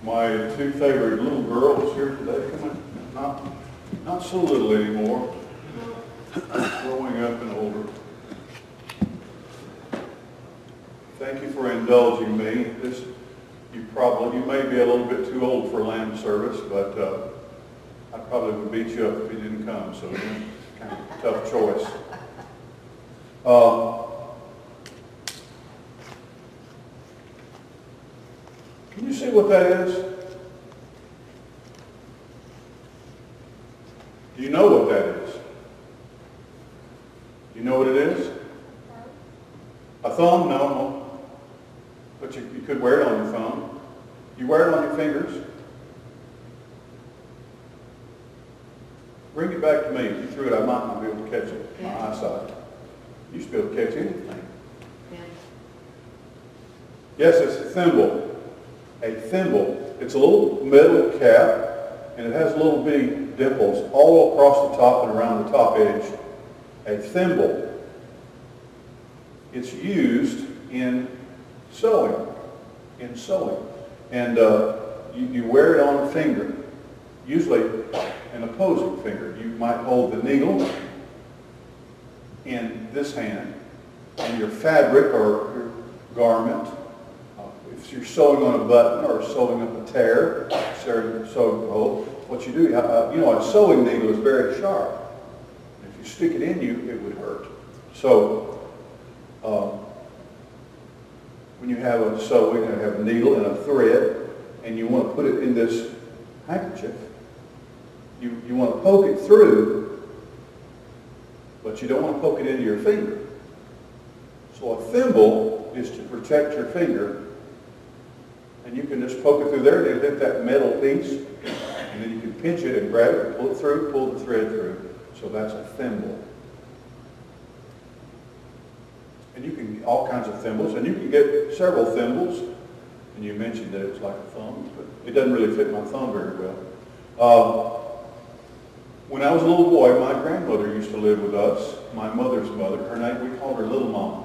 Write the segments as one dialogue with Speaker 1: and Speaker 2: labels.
Speaker 1: My two favorite little girls here today. Come on. Not so little anymore. Growing up and older. Thank you for indulging me. You may be a little bit too old for lamb service, but I probably would beat you up if you didn't come, so it's kind of a tough choice. Can you see what that is? Do you know what that is? Do you know what it is? A thumb? No. But you could wear it on your thumb. You wear it on your fingers. Bring it back to me. If you threw it, I might not be able to catch it. My eyesight. You used to be able to catch anything. Yes, it's a thimble. A thimble. It's a little metal cap, and it has little bitty dimples all across the top and around the top edge. A thimble. It's used in sewing. And you wear it on a finger, usually an opposing finger. You might hold the needle in this hand, and your fabric or your garment, if you're sewing on a button or sewing up a tear, sewing hole, what you do, a sewing needle is very sharp. If you stick it in you, it would hurt. So, when you have a sewing, you have a needle and a thread, and you want to put it in this handkerchief, you want to poke it through, but you don't want to poke it into your finger. So a thimble is to protect your finger, and you can just poke it through there and hit that metal piece, and then you can pinch it and grab it and pull it through, pull the thread through. So that's a thimble. And you can get all kinds of thimbles, and you can get several thimbles. And you mentioned that it was like a thumb, but it doesn't really fit my thumb very well. When I was a little boy, my grandmother used to live with us, my mother's mother. Her name, we called her Little Mama.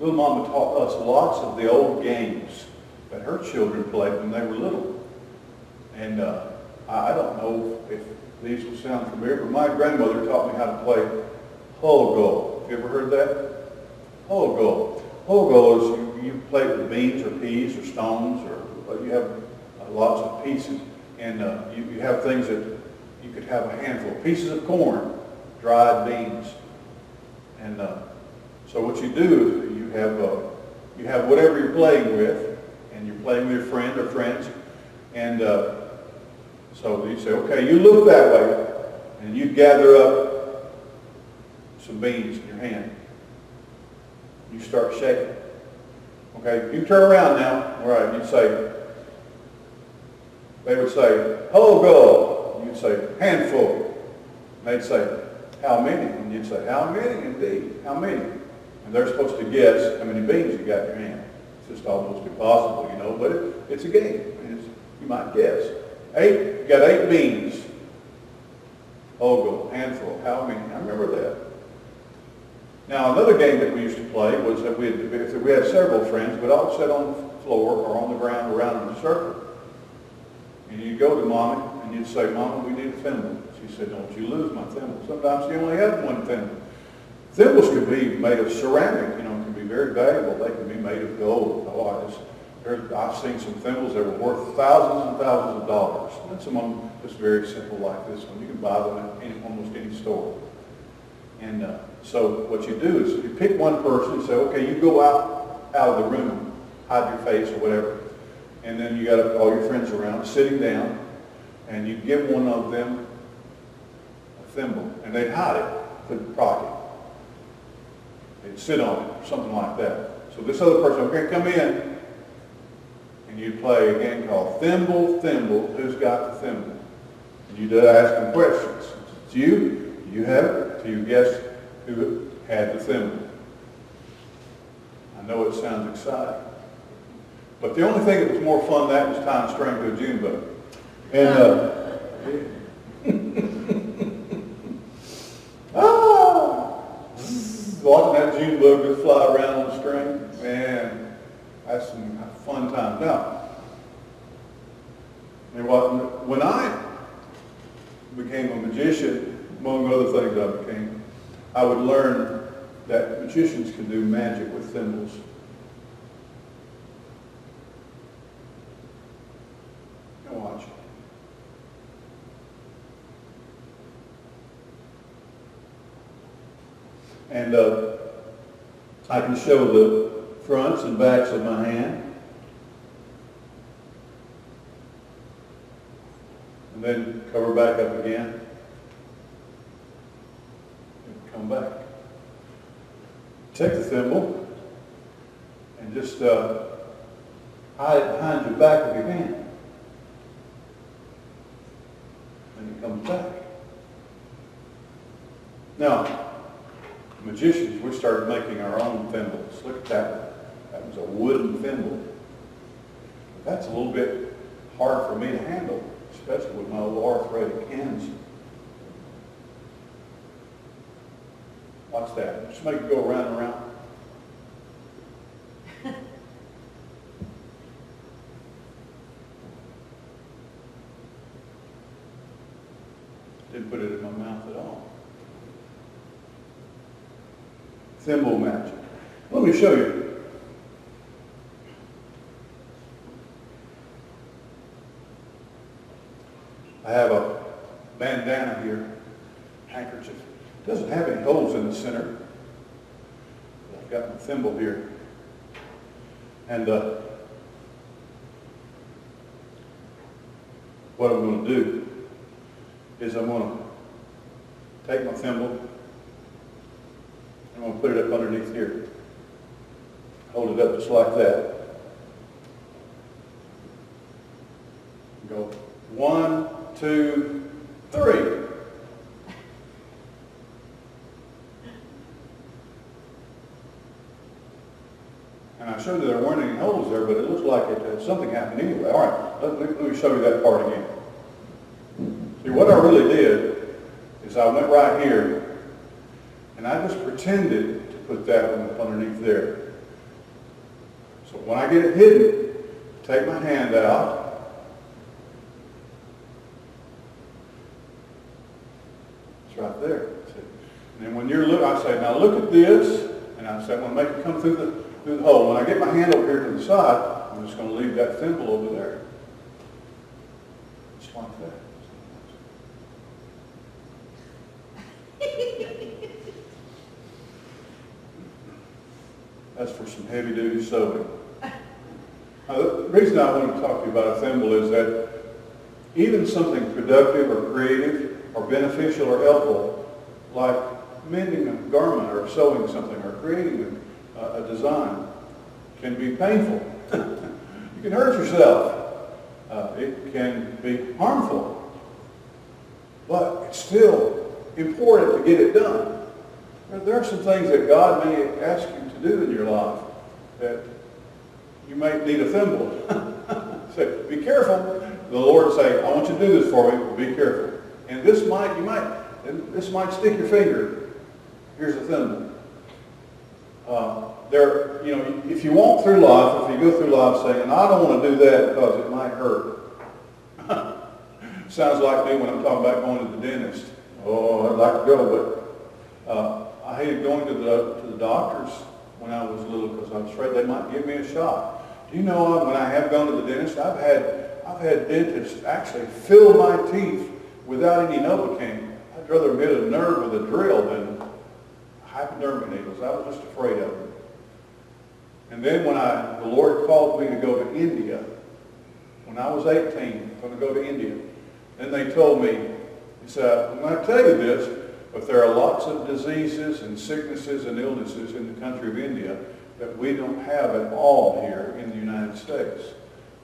Speaker 1: Little Mama taught us lots of the old games that her children played when they were little. And I don't know if these will sound familiar, but my grandmother taught me how to play Hogo. Have you ever heard that? Hogo. Hogo is you play with beans or peas or stones, or you have lots of pieces, and you have things that you could have a handful of pieces of corn, dried beans, and so what you do is you have whatever you're playing with, and you're playing with your friend or friends, and so you say, okay, you look that way, and you gather up some beans in your hand. You start shaking. Okay, you turn around now. All right, they would say, Hogo. You'd say, handful. And they'd say, how many? And you'd say, how many indeed? How many? And they're supposed to guess how many beans you got in your hand. It's just almost impossible, but it's a game. You might guess. 8, you got 8 beans. Hogo, handful, how many? I remember that. Now, another game that we used to play was that if we had several friends, we'd all sit on the floor or on the ground around in a circle. And you'd go to Mommy, and you'd say, Mama, we need a thimble. She said, don't you lose my thimble. Sometimes you only have one thimble. Thimbles could be made of ceramic, can be very valuable. They can be made of gold. I've seen some thimbles that were worth thousands and thousands of dollars. And some of them just very simple like this one. You can buy them at almost any store. And so what you do is you pick one person and say, okay, you go out of the room, hide your face or whatever, and then you got all your friends around, sitting down, and you give one of them a thimble, and they'd hide it, put it in the pocket. They'd sit on it, or something like that. So this other person, okay, come in, and you'd play a game called Thimble, Thimble, Who's Got the Thimble? And you'd ask them questions. It's you have it, till you guess who had the thimble. I know it sounds exciting. But the only thing that was more fun than that was tying string to a June bug. And watching that June bug just fly around on the string, man, that's some fun time. Now, And when I became a magician, among other things I became, I would learn that magicians can do magic with thimbles. Now watch. And I can show the fronts and backs of my hand. And then cover back up again. And come back. Take the thimble and just hide it behind your back of your hand. And it comes back. Now, magicians, we started making our own thimbles. Look at that. That was a wooden thimble. But that's a little bit hard for me to handle, especially with my old arthritic hands. Watch that. Just make it go around and around. Didn't put it in my mouth at all. Thimble magic. Let me show you. I have a bandana here, handkerchief. It doesn't have any holes in the center. I've got my thimble here. And what I'm going to do is I'm going to take my thimble, I'm going to put it up underneath here. Hold it up just like that. Go 1, 2, 3. And I showed you there weren't any holes there, but it looks like something happened anyway. All right, let me show you that part again. See, what I really did is I went right here, and I just pretended to put that one up underneath there. So when I get it hidden, take my hand out. It's right there. See? And then when you're looking, I say, now look at this, and I say, I'm going to make it come through the hole. When I get my hand over here to the side, I'm just going to leave that thimble over there. Just like that. That's for some heavy-duty sewing. Now, the reason I want to talk to you about a thimble is that even something productive or creative or beneficial or helpful, like mending a garment or sewing something or creating a design, can be painful. You can hurt yourself. It can be harmful. But it's still important to get it done. There are some things that God may ask you to do in your life that you might need a thimble. So be careful. The Lord say, I want you to do this for me. Be careful. And this might stick your finger. Here's a thimble. If you walk through life, if you go through life saying, I don't want to do that because it might hurt. Sounds like me when I'm talking about going to the dentist. Oh, I'd like to go, but I hated going to the doctors when I was little because I was afraid they might give me a shot. Do you know when I have gone to the dentist, I've had dentists actually fill my teeth without any Novocaine. I'd rather hit a nerve with a drill than hypodermic needles. I was just afraid of them. And then when the Lord called me to go to India, when I was 18, going to go to India, then they told me, he said, I'm going to tell you this, but there are lots of diseases and sicknesses and illnesses in the country of India that we don't have at all here in the United States.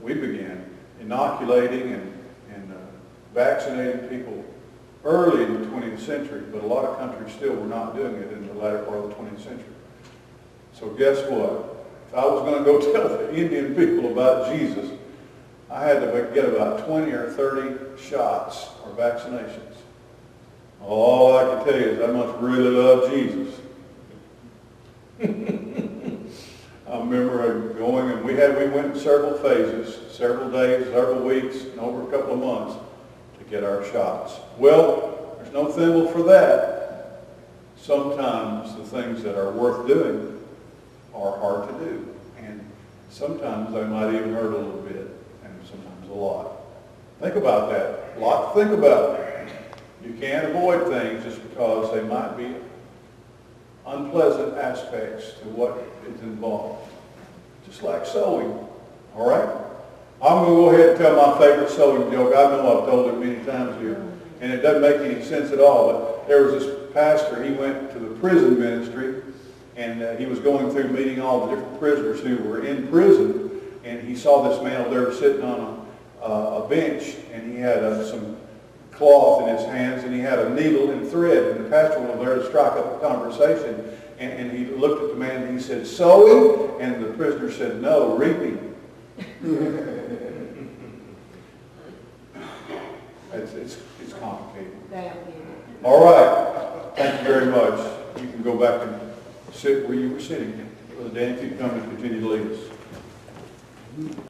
Speaker 1: We began inoculating and vaccinating people early in the 20th century, but a lot of countries still were not doing it in the latter part of the 20th century. So guess what? If I was going to go tell the Indian people about Jesus, I had to get about 20 or 30 shots or vaccinations. All I can tell you is I must really love Jesus. I remember going, and we went in several phases, several days, several weeks, and over a couple of months to get our shots. Well, there's no thimble for that. Sometimes the things that are worth doing are hard to do, and sometimes they might even hurt a little bit, and sometimes a lot. Think about that. A lot to think about. You can't avoid things just because they might be unpleasant aspects to what is involved. Just like sewing, all right? I'm going to go ahead and tell my favorite sewing joke. I know I've told it many times here, and it doesn't make any sense at all, but there was this pastor, he went to the prison ministry, and he was going through meeting all the different prisoners who were in prison, and he saw this man over there sitting on a bench, and he had some cloth in his hands, and he had a needle and thread, and the pastor was there to strike up a conversation, and he looked at the man and he said, "Sewing?" And the prisoner said, "No, reaping." It's complicated. All right. Thank you very much. You can go back and sit where you were sitting. Brother Dan, if you come and continue to lead us.